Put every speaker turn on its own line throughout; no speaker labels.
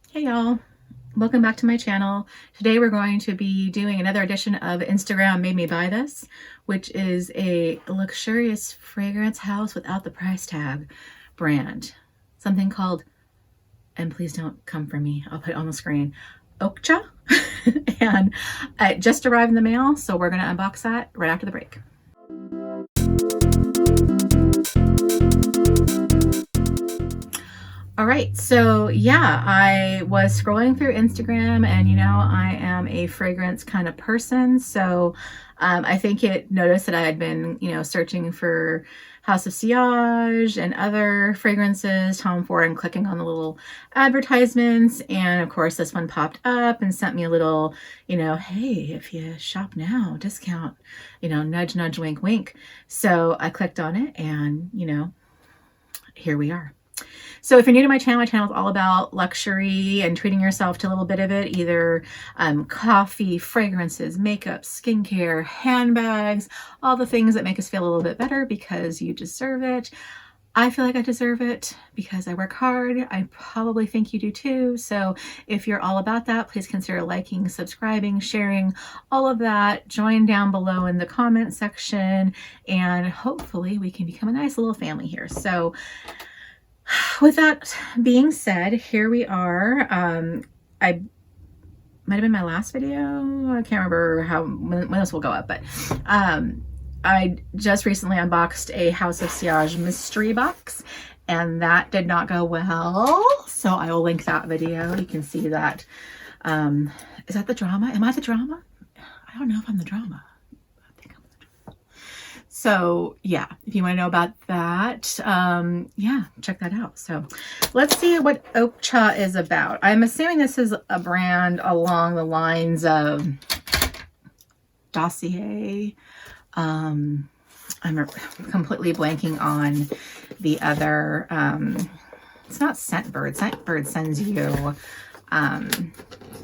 Hey y'all, welcome back to my channel. Today we're going to be doing another edition of Instagram Made Me Buy This, which is a luxurious fragrance house without the price tag brand. Something called, and please don't come for me, I'll put it on the screen, Oakcha. And it just arrived in the mail, so we're going to unbox that right after the break. All right, so yeah, I was scrolling through Instagram and I am a fragrance kind of person. So I think it noticed that I had been, searching for House of Sillage and other fragrances, Tom Ford, and clicking on the little advertisements. And of course, this one popped up and sent me a little, hey, if you shop now, discount, nudge, nudge, wink, wink. So I clicked on it and, here we are. So if you're new to my channel is all about luxury and treating yourself to a little bit of it, either coffee, fragrances, makeup, skincare, handbags, all the things that make us feel a little bit better because you deserve it. I feel like I deserve it because I work hard. I probably think you do too. So if you're all about that, please consider liking, subscribing, sharing, all of that. Join down below in the comment section, and hopefully we can become a nice little family here. So with that being said, here we are. I might have been my last video. I can't remember when this will go up, but I just recently unboxed a House of Sillage mystery box, and that did not go well. So I will link that video. You can see that. Is that the drama? Am I the drama? I don't know if I'm the drama. So yeah, if you want to know about that, yeah, check that out. So let's see what Oakcha is about. I'm assuming this is a brand along the lines of Dossier. I'm completely blanking on the other, it's not Scentbird. Scentbird sends you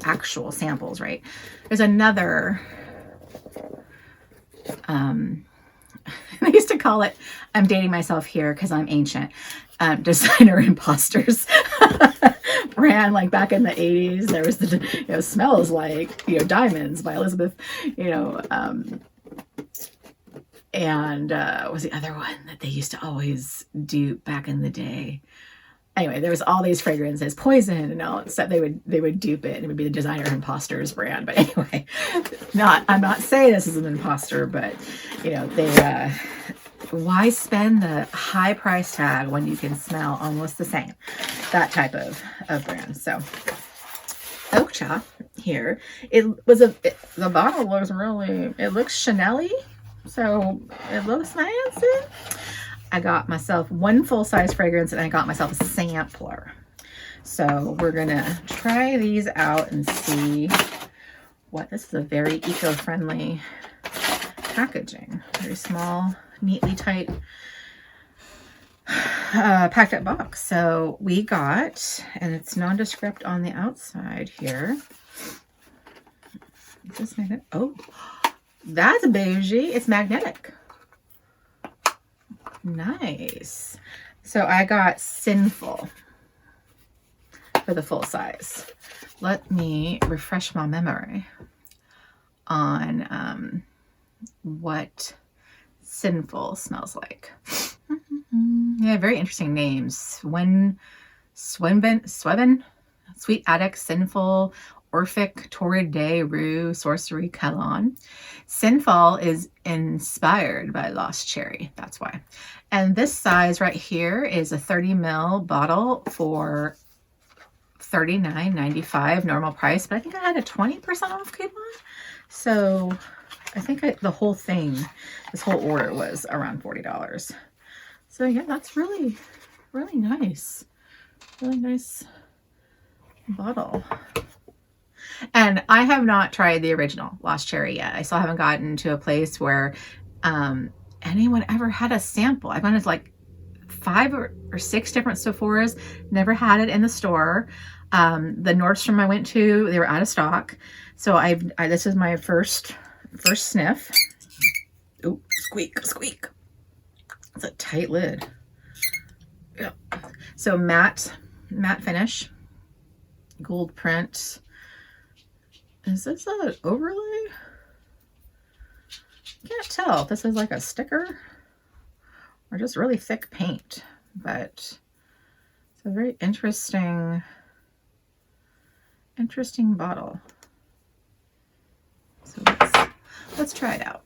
actual samples, right? There's another, I used to call it, I'm dating myself here because I'm ancient, designer imposters brand. Like back in the 80s, there was the, smells like, diamonds by Elizabeth, and what was the other one that they used to always do back in the day? Anyway, there was all these fragrances, poison and all that stuff. They would dupe it, and it would be the designer imposters brand. But anyway, I'm not saying this is an imposter, but they why spend the high price tag when you can smell almost the same? That type of brand. So Oakcha here. The bottle looks it looks Chanel-y, so it looks fancy. I got myself one full-size fragrance, and I got myself a sampler. So we're gonna try these out and see what. This is a very eco-friendly packaging. Very small, neatly tight, packed up box. So we got, and it's nondescript on the outside here. Just magnetic. Oh, that's bougie. It's magnetic. Nice. So I got Sinful for the full size. Let me refresh my memory on what Sinful smells like. Yeah, very interesting names. Sweben, Sweet Addict, Sinful, Orphic, Torrid Day, Roux, Sorcery, Cologne. Sinful is inspired by Lost Cherry. That's why. And this size right here is a 30 ml bottle for $39.95 normal price, but I think I had a 20% off coupon. So I think the whole thing, this whole order was around $40. So yeah, that's really, really nice. Really nice bottle. And I have not tried the original Lost Cherry yet. I still haven't gotten to a place where anyone ever had a sample. I've gone to like 5 or 6 different Sephoras, never had it in the store. The Nordstrom I went to, they were out of stock. So this is my first sniff. Oh, squeak, squeak. It's a tight lid. Yeah. So matte finish. gold print. Is this an overlay? Can't tell if this is like a sticker or just really thick paint, but it's a very interesting bottle. So let's try it out.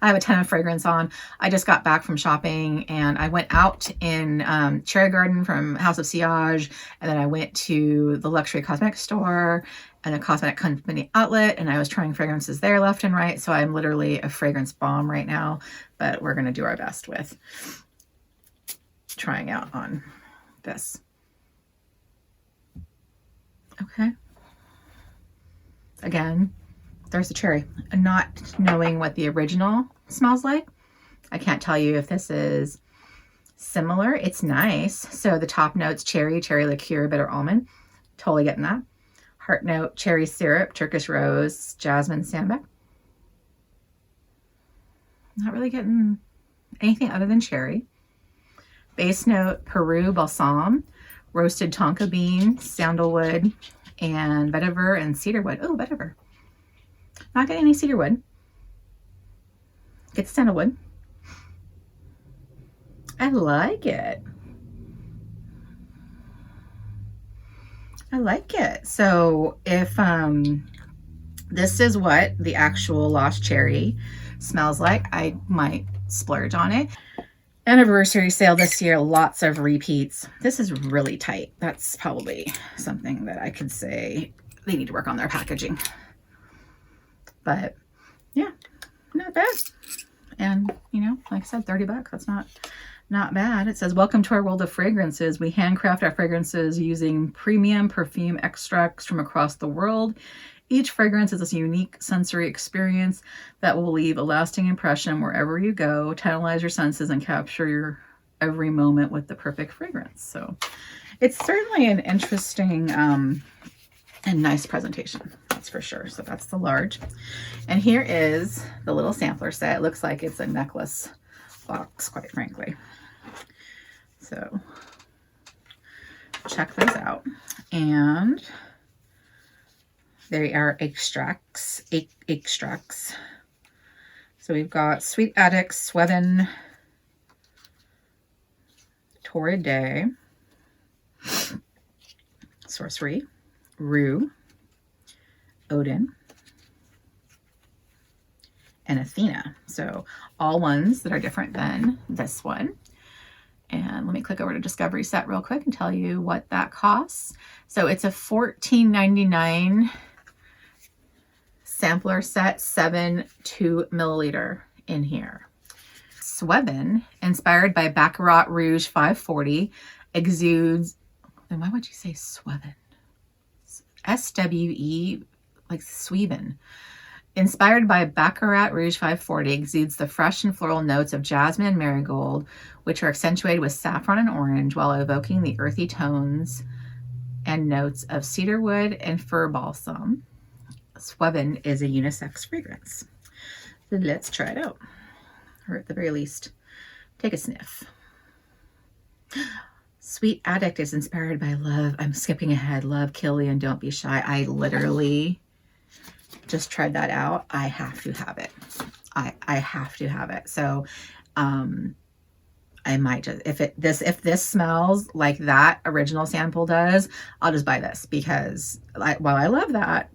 I have a ton of fragrance on. I just got back from shopping and I went out in Cherry Garden from House of Sillage, and then I went to the luxury cosmetic store and a cosmetic company outlet, and I was trying fragrances there left and right. So I'm literally a fragrance bomb right now, but we're going to do our best with trying out on this. Okay. Again, there's the cherry. Not knowing what the original smells like, I can't tell you if this is similar. It's nice. So the top notes, cherry, cherry liqueur, bitter almond. Totally getting that. Heart note, cherry syrup, Turkish rose, jasmine, sambac. Not really getting anything other than cherry. Base note, Peru balsam, roasted tonka bean, sandalwood, and vetiver and cedarwood. Oh, vetiver. Not getting any cedarwood. Get sandalwood. I like it. I like it. So if this is what the actual Lost Cherry smells like, I might splurge on it. Anniversary sale this year, lots of repeats. This is really tight. That's probably something that I could say they need to work on their packaging. But yeah, not bad. And you know, like I said, 30 bucks. That's not bad. It says, welcome to our world of fragrances. We handcraft our fragrances using premium perfume extracts from across the world. Each fragrance is a unique sensory experience that will leave a lasting impression wherever you go. Tantalize your senses and capture your every moment with the perfect fragrance. So it's certainly an interesting and nice presentation, that's for sure. So that's the large. And here is the little sampler set. It looks like it's a necklace box, quite frankly. So check those out. And they are extracts. So we've got Sweet Addict, Swevin, Torrid Day, Sorcery, Roux, Odin, and Athena. So all ones that are different than this one. And let me click over to Discovery Set real quick and tell you what that costs. So it's a $14.99 sampler set, 2 milliliter in here. Swevin, inspired by Baccarat Rouge 540, exudes, then why would you say Swevin? S-W-E, like Swevin. Inspired by Baccarat Rouge 540, exudes the fresh and floral notes of jasmine and marigold, which are accentuated with saffron and orange while evoking the earthy tones and notes of cedarwood and fir balsam. Swevin is a unisex fragrance. So let's try it out. Or at the very least, take a sniff. Sweet Addict is inspired by love. I'm skipping ahead. Love, kill, and don't be shy. I literally just tried that out. I have to have it. I have to have it. So I might just, if this smells like that original sample does, I'll just buy this, because while I love that,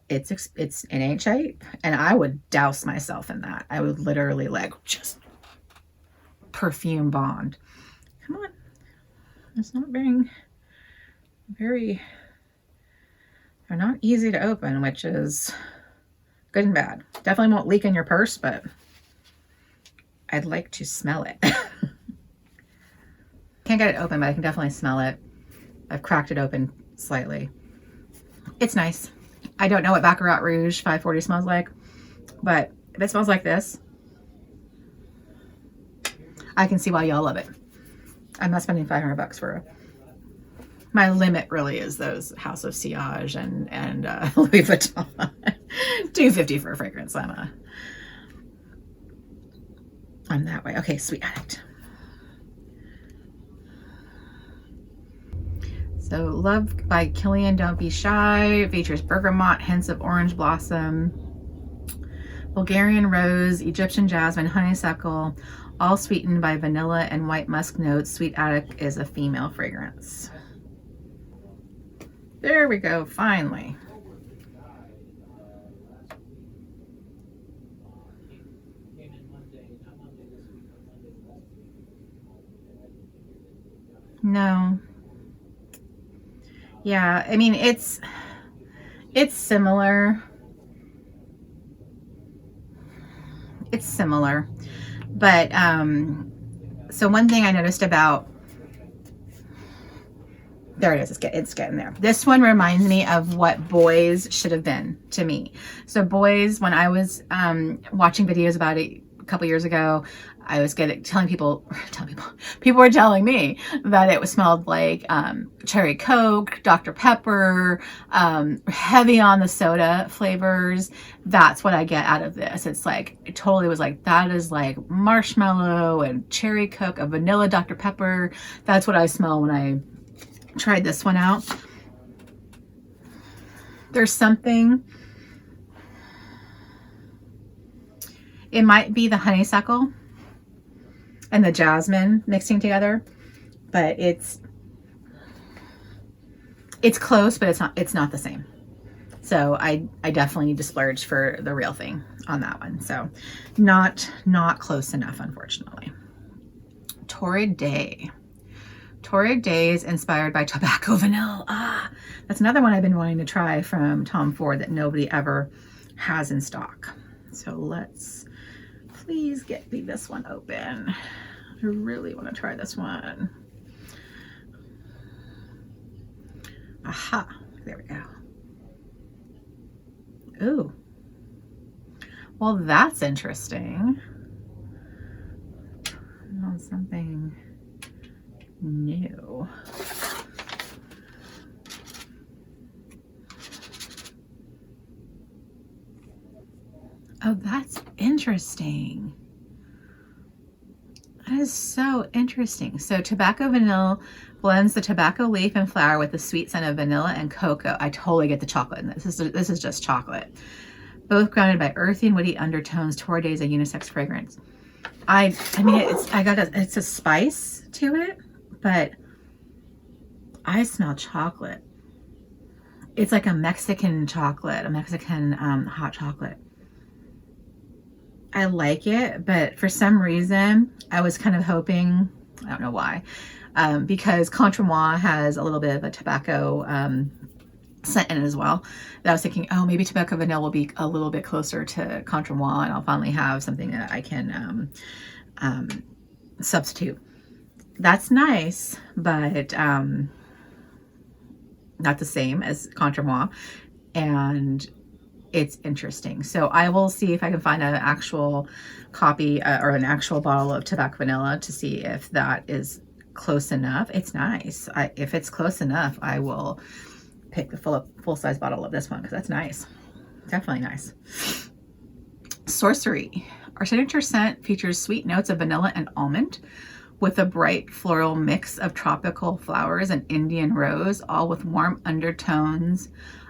it's it ain't cheap, and I would douse myself in that. I would literally like just perfume bond. Come on, it's not being very, they're not easy to open, which is good and bad. Definitely won't leak in your purse, but I'd like to smell it. Can't get it open, but I can definitely smell it. I've cracked it open slightly. It's nice. I don't know what Baccarat Rouge 540 smells like, but if it smells like this, I can see why y'all love it. I'm not spending 500 bucks for it. My limit really is those House of Sillage and Louis Vuitton. $250 for a fragrance. I'm that way. Okay, Sweet Addict. So Love by Killian, Don't Be Shy, features bergamot, hints of orange blossom, Bulgarian rose, Egyptian jasmine, honeysuckle, all sweetened by vanilla and white musk notes. Sweet Addict is a female fragrance. There we go, finally. No. Yeah, I mean, it's similar. It's similar. But, so one thing I noticed about, there it is, it's getting there. This one reminds me of what Boys should have been to me. So Boys, when I was watching videos about it a couple years ago, I was telling people were telling me that it smelled like cherry Coke, Dr. Pepper, heavy on the soda flavors. That's what I get out of this. It's like, it totally was like, that is like marshmallow and cherry Coke, a vanilla Dr. Pepper. That's what I smell when I tried this one out. There's something, it might be the honeysuckle and the jasmine mixing together, but it's close, but it's not the same. So I definitely need to splurge for the real thing on that one. So not close enough, unfortunately. Torrid Day. Torrid Day is inspired by tobacco vanilla. Ah, that's another one I've been wanting to try from Tom Ford that nobody ever has in stock. So let's please get me this one open. I really want to try this one. Aha, there we go. Ooh. Well, that's interesting. Oh, something new. Oh, that's interesting. That is so interesting. So tobacco vanilla blends the tobacco leaf and flower with the sweet scent of vanilla and cocoa. I totally get the chocolate in this. This is just chocolate. Both grounded by earthy and woody undertones. Torrid Day is a unisex fragrance. I mean, it's a spice to it, but I smell chocolate. It's like a Mexican chocolate, a Mexican hot chocolate. I like it, but for some reason, I was kind of hoping, I don't know why, because Contre Moi has a little bit of a tobacco scent in it as well. That I was thinking, oh, maybe tobacco vanilla will be a little bit closer to Contre Moi, and I'll finally have something that I can substitute. That's nice, but not the same as Contre Moi, and it's interesting. So I will see if I can find an actual copy or an actual bottle of tobacco vanilla to see if that is close enough. It's nice. If it's close enough, I will pick the full-size bottle of this one because that's nice. Definitely nice. Sorcery. Our signature scent features sweet notes of vanilla and almond with a bright floral mix of tropical flowers and Indian rose, all with warm undertones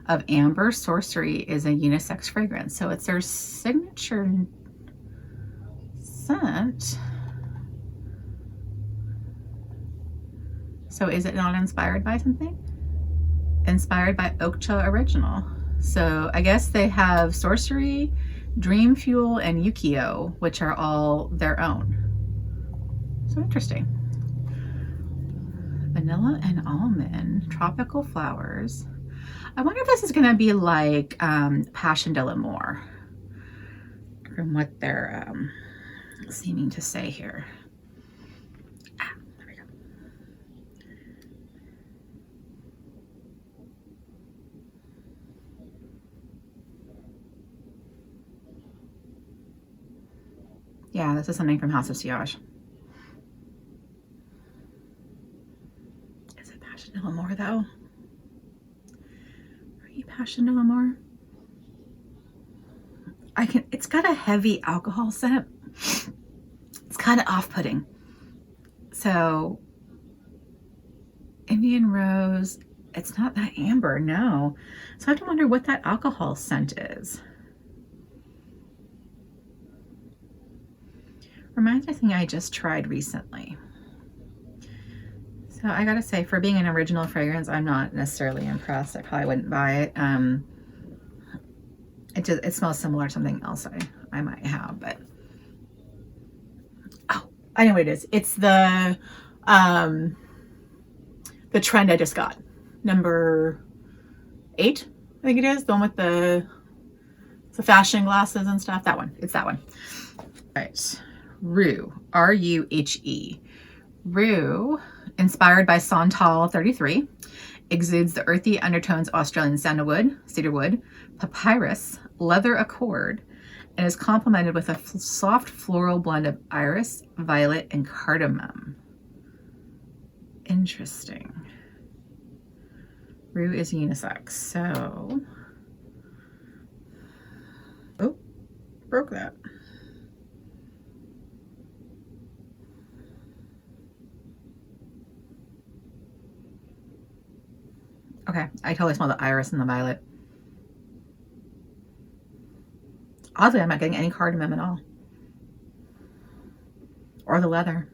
of amber. Sorcery is a unisex fragrance. So it's their signature scent. So is it not inspired by something? Inspired by Oakcha Original. So I guess they have Sorcery, Dream Fuel, and Yukio, which are all their own. So interesting. Vanilla and almond, tropical flowers. I wonder if this is going to be like Passion de l'Amour, from what they're seeming to say here. Ah, there we go. Yeah, this is something from House of Sillage. Is it Passion de l'Amour though? Passion de l'Amour. It's got a heavy alcohol scent. It's kind of off-putting. So Indian Rose. It's not that amber, no. So I have to wonder what that alcohol scent is. Reminds me of something I just tried recently. So I gotta say, for being an original fragrance, I'm not necessarily impressed. I probably wouldn't buy it. It smells similar to something else I might have, but oh, I know what it is. It's the trend I just got, number 8, I think it is, the one with the fashion glasses and stuff. That one. It's that one. All right, Roux, R-U-H-E. Roux, inspired by Santal 33, exudes the earthy undertones of Australian sandalwood, cedarwood, papyrus, leather accord, and is complemented with a soft floral blend of iris, violet, and cardamom. Interesting. Roux is unisex, so... Oh, broke that. Okay, I totally smell the iris and the violet. Oddly, I'm not getting any cardamom at all. Or the leather.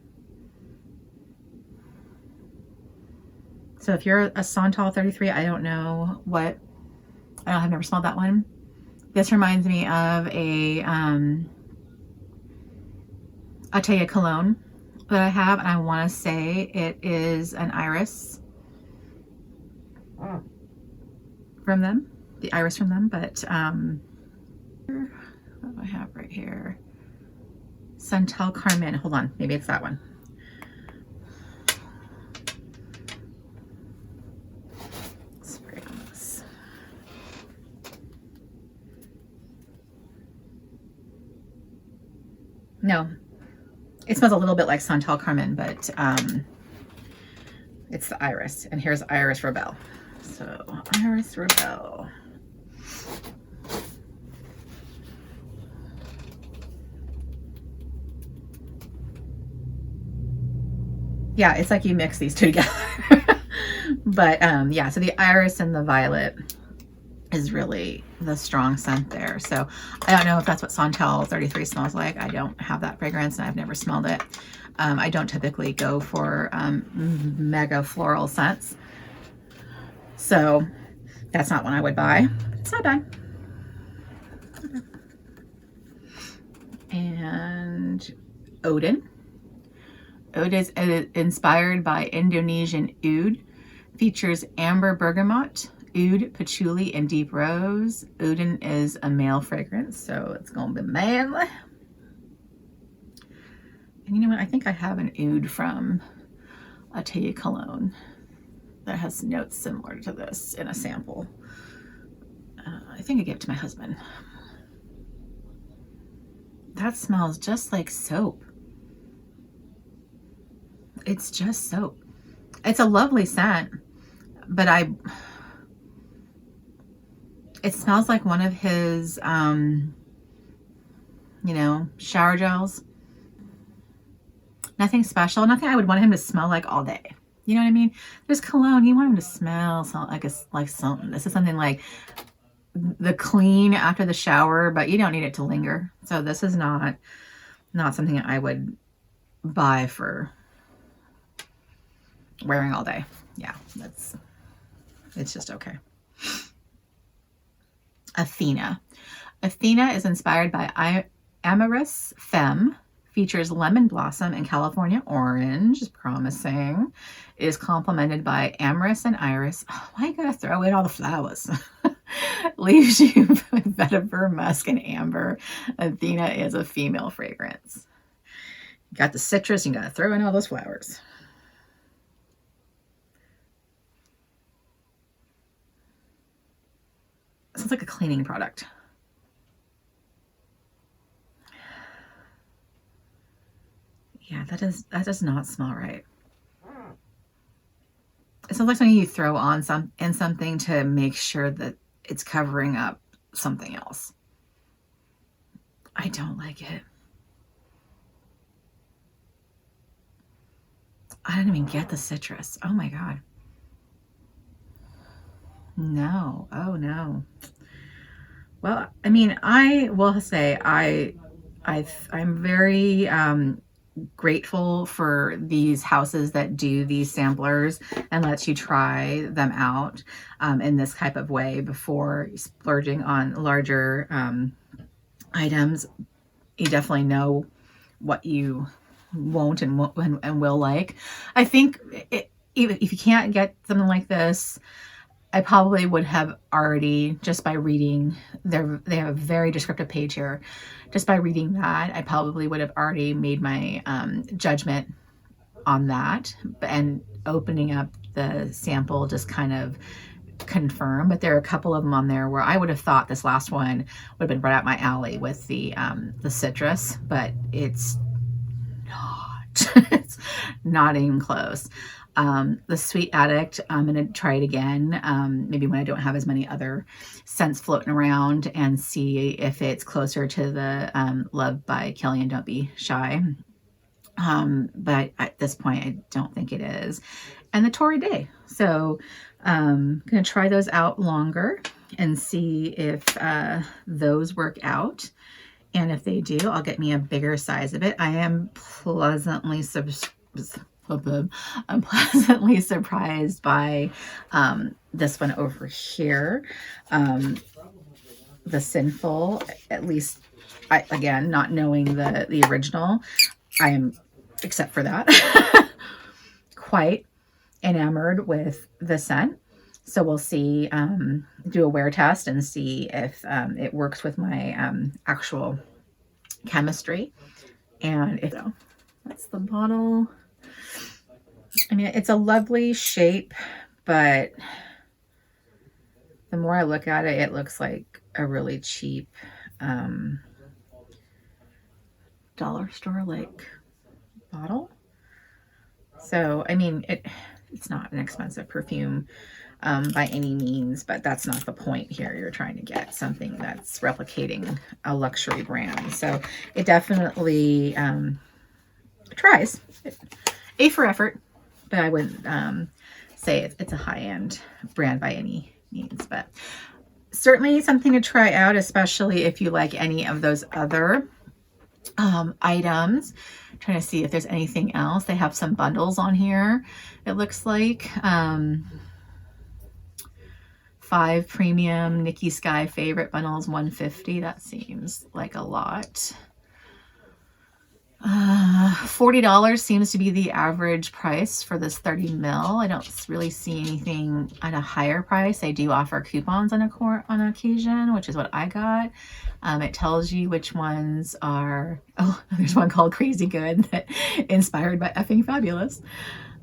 So if you're a Santal 33, I don't know what... I've never smelled that one. This reminds me of a Atelier cologne that I have, and I want to say it is an iris from them, the iris from them, but what do I have right here? Santal Carmen. Hold on, maybe it's that one. Spray on this. No, it smells a little bit like Santal Carmen, but it's the iris. And here's Iris Rebelle. So Iris Rebelle. Yeah, it's like you mix these two together. But yeah, so the iris and the violet is really the strong scent there. So I don't know if that's what Santal 33 smells like. I don't have that fragrance and I've never smelled it. I don't typically go for mega floral scents. So that's not one I would buy. It's not bad. And Odin. Oud is inspired by Indonesian oud. Features amber bergamot, oud, patchouli, and deep rose. Odin is a male fragrance, so it's going to be manly. And you know what? I think I have an oud from Atelier Cologne that has notes similar to this in a sample. I think I gave it to my husband. That smells just like soap. It's just soap. It's a lovely scent, but it smells like one of his, you know, shower gels. Nothing special. Nothing I would want him to smell like all day. You know what I mean? There's cologne. You want him to smell like something. This is something like the clean after the shower, but you don't need it to linger. So this is not something I would buy for wearing all day. Yeah, it's just okay. Athena. Athena is inspired by Amorous Femme, features lemon blossom and California orange, is promising. It is complemented by amorous and iris. Oh, why you gotta throw in all the flowers? Leaves you with vetiver, musk, and amber. Athena is a female fragrance. You got the citrus, you gotta throw in all those flowers. Sounds like a cleaning product. Yeah, that does not smell right. It sounds like something you throw on something to make sure that it's covering up something else. I don't like it. I didn't even get the citrus. Oh my God. No. Oh no. Well, I mean, I will say I'm very grateful for these houses that do these samplers and lets you try them out in this type of way before splurging on larger items. You definitely know what you won't and will like. I think even if you can't get something like this, I probably would have already, just by reading they have a very descriptive page here. Just by reading that, I probably would have already made my judgment on that, and opening up the sample just kind of confirm. But there are a couple of them on there where I would have thought this last one would have been right up my alley with the citrus, but it's not. It's not even close. The Sweet Addict, I'm going to try it again, maybe when I don't have as many other scents floating around, and see if it's closer to the Love by Kelly and Don't Be Shy. But at this point, I don't think it is. And the Tory Day. So I'm going to try those out longer and see if those work out. And if they do, I'll get me a bigger size of it. I am pleasantly I'm pleasantly surprised by this one over here. The Sinful, at least, again, not knowing the original, I am, except for that, quite enamored with the scent. So we'll see, do a wear test and see if it works with my actual chemistry. And if so, that's the bottle. I mean, it's a lovely shape, but the more I look at it, it looks like a really cheap dollar store like bottle. So, I mean, it's not an expensive perfume by any means, but that's not the point here. You're trying to get something that's replicating a luxury brand. So it definitely tries. A for effort, but I wouldn't say it's a high-end brand by any means, but certainly something to try out, especially if you like any of those other items. I'm trying to see if there's anything else. They have some bundles on here, it looks like. 5 premium Nikki Sky favorite bundles, $150. That seems like a lot. $40 seems to be the average price for this 30 ml. I don't really see anything at a higher price. They do offer coupons on occasion, which is what I got. It tells you which ones are, oh, there's one called Crazy Good, that inspired by effing fabulous.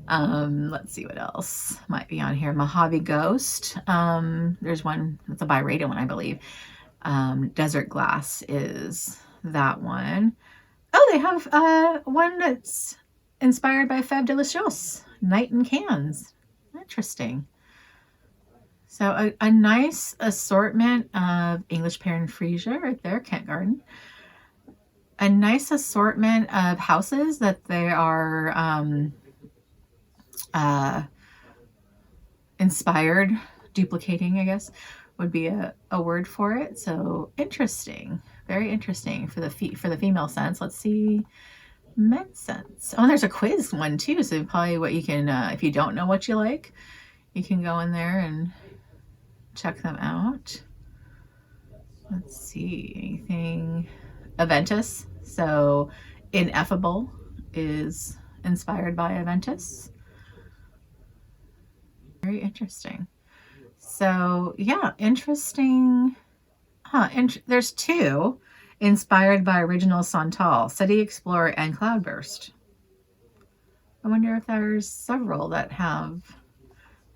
Let's see what else might be on here. Mojave Ghost. There's one, that's a buy rated one, I believe. Desert Glass is that one. Oh, they have one that's inspired by Fab Delicious, Night in Cans. Interesting. So a nice assortment of English Pear and Freesia right there, Kent Garden. A nice assortment of houses that they are inspired, duplicating, I guess, would be a word for it. So interesting, very interesting for the female sense. Let's see men's sense. Oh, and there's a quiz one too. So probably what you can, if you don't know what you like, you can go in there and check them out. Let's see, anything Aventus. So Ineffable is inspired by Aventus. Very interesting. So yeah, interesting. There's 2 inspired by Original Santal, City Explorer and Cloudburst. I wonder if there's several that have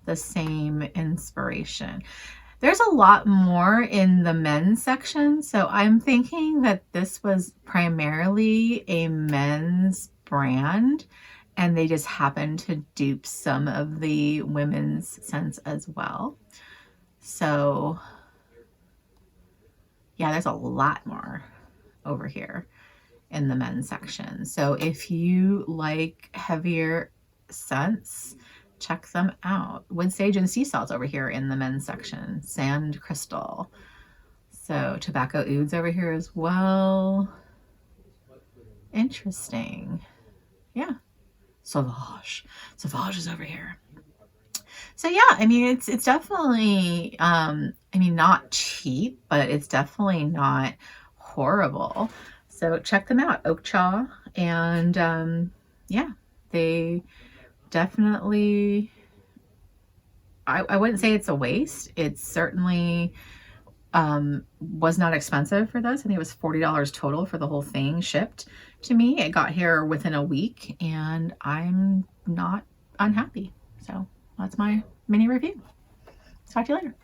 the same inspiration. There's a lot more in the men's section, so I'm thinking that this was primarily a men's brand, and they just happened to dupe some of the women's scents as well. So yeah, there's a lot more over here in the men's section. So if you like heavier scents, check them out. Wood sage and sea salt over here in the men's section. Sand crystal. So tobacco ouds over here as well. Interesting. Yeah. Sauvage. Sauvage is over here. So yeah, I mean, it's definitely, I mean, not cheap, but it's definitely not horrible. So check them out, Oakcha, and yeah, they definitely, I wouldn't say it's a waste. It's certainly was not expensive for this. I think it was $40 total for the whole thing shipped to me. It got here within a week and I'm not unhappy. So that's my mini review. Talk to you later.